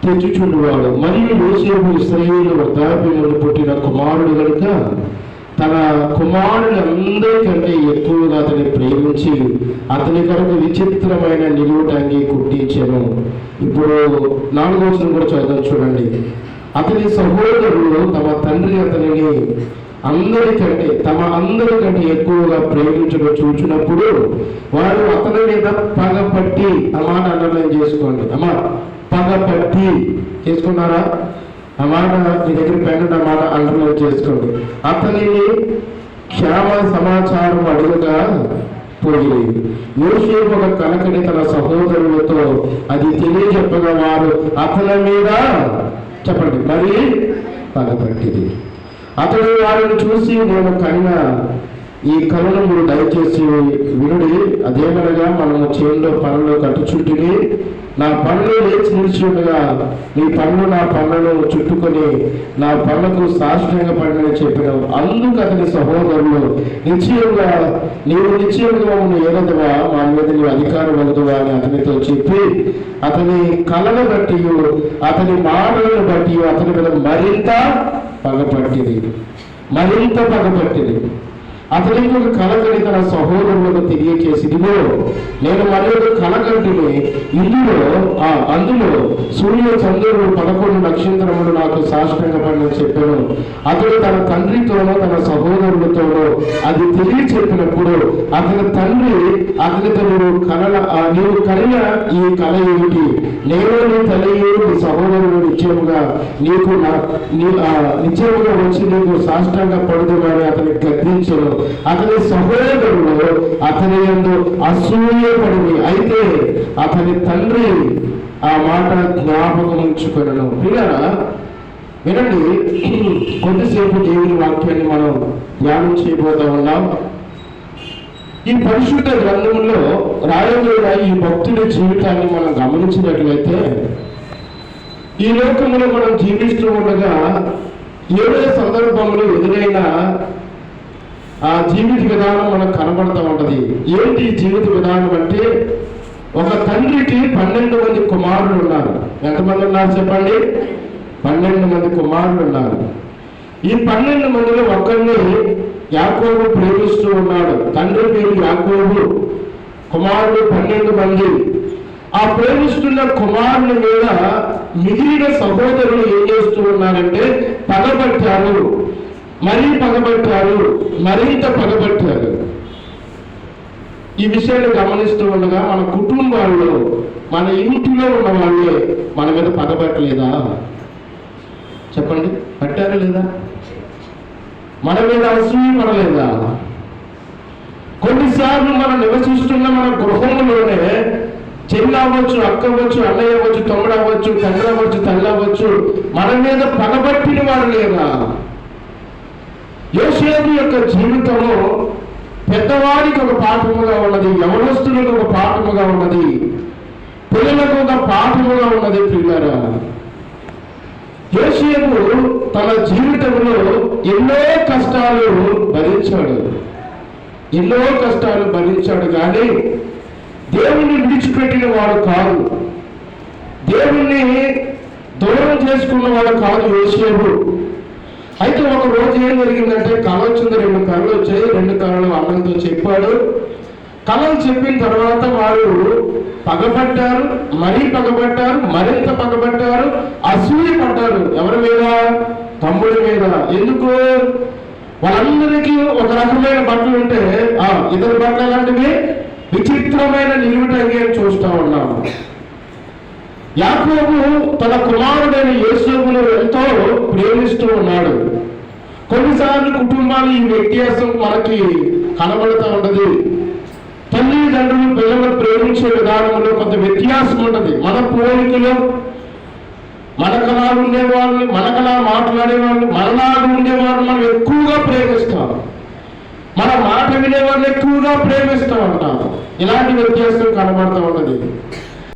తెచ్చుచుండువాడు. మరియు యోసేపు ఇశ్రాయేలు వృద్ధాప్యమును పుట్టిన కుమారుడు కనుక తన కుమారుని అందరికంటే ఎక్కువగా అతన్ని ప్రేమించి అతని కొరకు విచిత్రమైన నిలువుటంగి కుట్టించాను. ఇప్పుడు 4వ వచనం కూడా చదువు చూడండి. అతని సహోదరులు తమ తండ్రి అతనిని అందరికంటే ఎక్కువగా ప్రేమించడం చూచినప్పుడు వారు అతని మీద పగపట్టి, మాట అండర్లైన్ చేసుకోండి, పగపట్టి చేసుకున్నారా? ఆ మాట మీ దగ్గర పెన్ మాట అండర్లైన్ చేసుకోండి. అతనిని క్షేమ సమాచారం అడుగుగా పోయి యోసేపు ఒక కనకని తన సహోదరులతో అది తెలియజెప్పగా వారు అతని మీద చెప్పండి మరి పగపట్టింది. అతడు వారిని చూసి, నేను కనిన ఈ కళను మీరు దయచేసి వినుడి. అదేమనగా మనము చేనులో పనులు కట్టుచుంటిని, నా పనులు లేచి నిలిచి ఉండగా నీ పనులు నా పనులను చుట్టుకొని నా పనులకు సాష్టాంగ పడినని చెప్పినావు. అందుకు అతని సహోదరులు, నీవు నిశ్చయంగా ఉన్న ఏదవా, మా మీద నీవు అధికారం వలదువా అని అతనితో చెప్పి అతని కళను బట్టి అతని మాటలను బట్టి అతని మీద మరింత పగపట్టింది. అతనికి ఒక కలగడి తన సహోదరులకు తెలియచేసి, ఇదిగో నేను మరి ఒక కలగంటిని, అందులో సూర్య చంద్రుడు 11 నక్షత్రములు నాకు సాష్టాంగపడినని చెప్పాను. అతడు తన తండ్రితోనో తన సహోదరులతోనో అది తెలియచెప్పినప్పుడు అతని తండ్రి అతనితో, నీవు కనిన ఈ కళ ఏమిటి? నేను నీ తల్లియు నీ సహోదరుడు నిశ్చయముగా వచ్చి నీకు సాష్టాంగ పడుదుమని అతని గద్దించను. అతని సహోదరుడు అతని యందు అసూయపడి, అయితే అతని తండ్రి ఆ మాట జ్ఞాపకం ఉంచుకొనెను. పిల్లరా వినండి, కొద్దిసేపు దేవుని వాక్యాన్ని మనం ధ్యానం చేయబోతా ఉన్నాం. ఈ పరిశుద్ధ గ్రంథంలో రాయబడిన ఈ భక్తుడి జీవితాన్ని మనం గమనించినట్లయితే, ఈ లోకంలో మనం జీవిస్తూ ఉండగా ఏదో సందర్భంలో ఎదురైన ఆ జీవిత విధానం మనకు కనబడుతూ ఉంటది. ఏంటి జీవిత విధానం అంటే, ఒక తండ్రికి 12 మంది కుమారులు ఉన్నారు. ఎంతమంది ఉన్నారు చెప్పండి? 12 మంది కుమారులు ఉన్నారు. ఈ 12 మందిలో ఒకరిని యాకోబు ప్రేమిస్తూ ఉన్నాడు. తండ్రి పేరు యాకోబు, కుమారులు 12 మంది. ఆ ప్రేమిస్తున్న కుమారుల మీద మిగిలిన సహోదరులు ఏం చేస్తూ ఉన్నారంటే పగబట్టారు, మరింత పగబట్టారు. ఈ విషయాన్ని గమనిస్తూ ఉండగా మన కుటుంబాల్లో, మన ఇంటిలో ఉన్న వాళ్ళే మన మీద పగబట్టలేదా? చెప్పండి, పట్టారా లేదా? మన మీద అసూయ పడలేదా? కొన్నిసార్లు మనం నివసిస్తున్న మన గృహంలోనే చెల్లి అవ్వచ్చు, అక్క అవ్వచ్చు, అన్నయ్య అవ్వచ్చు, తమ్ముడు అవ్వచ్చు, తండ్రి అవ్వచ్చు, తల్లి అవ్వచ్చు, మన మీద పగబట్టిన వారు లేదా? యోసేపు యొక్క జీవితంలో పెద్దవారికి ఒక పాఠముగా ఉన్నది, యవనస్తులకు ఒక పాఠముగా ఉన్నది, పిల్లలకు ఒక పాఠముగా ఉన్నది. పిల్లరా, యోసేపు తన జీవితంలో ఎన్నో కష్టాలు భరించాడు కానీ దేవుణ్ణి విడిచిపెట్టిన వాడు కాదు, దేవుణ్ణి దూరం చేసుకున్న వాడు కాదు యోసేపు. అయితే ఒక రోజు ఏం జరిగిందంటే, కళ వచ్చింది, 2 కళలు వచ్చాయి. 2 కళలు అన్నంతో చెప్పాడు. కళలు చెప్పిన తర్వాత వారు పగబట్టారు, మరింత పగబట్టారు, అసూయ పడ్డారు. ఎవరి మీద? తమ్ముడి మీద. ఎందుకు? వాళ్ళందరికీ ఒక రకమైన బట్టలు ఉంటే ఇతర బట్టలు అలాంటివి విచిత్రమైన నిలువుటంగి అని చూస్తూ ఉన్నాము. యాకోబు తన కుమారుడైన యోసేపును ఎంతో ప్రేమిస్తూ ఉన్నాడు. కొన్నిసార్లు కుటుంబాలు ఈ వ్యత్యాసం మనకి కనబడుతూ ఉంటది. తల్లిదండ్రులు పిల్లలను ప్రేమించే విధానంలో కొంత వ్యత్యాసం ఉంటుంది. మన పోలికలో మనకలా ఉండేవాళ్ళు, మనకలా మాట్లాడేవాళ్ళు, మనలాగా ఉండేవాళ్ళు మనం ఎక్కువగా ప్రేమిస్తాం. మన మాట వినేవాళ్ళు ఎక్కువగా ప్రేమిస్తూ ఉంటాం. ఇలాంటి వ్యత్యాసం కనబడుతూ ఉంటుంది.